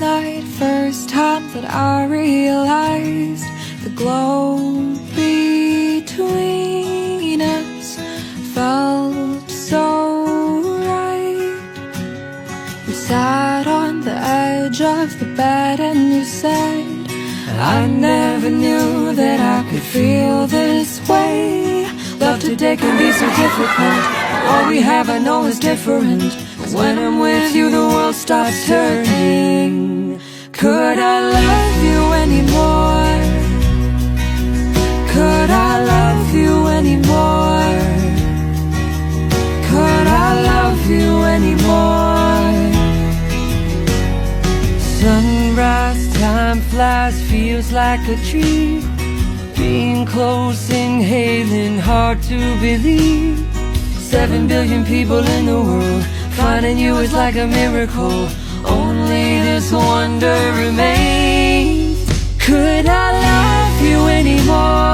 night, first time that I realized the glow between us felt so right. We sat on the edge of the bed and you said, I never knew that I could feel this way. Love today can be so difficult. All we have I know is different. When I'm with you the world stops turning. Could I love you anymore? Could I love you anymore? Could I love you anymore? Sunrise time flies, feels like a dream. Being close, inhaling, hard to believe. 7 billion people in the world, finding you is like a miracle. Only this wonder remains. Could I love you anymore?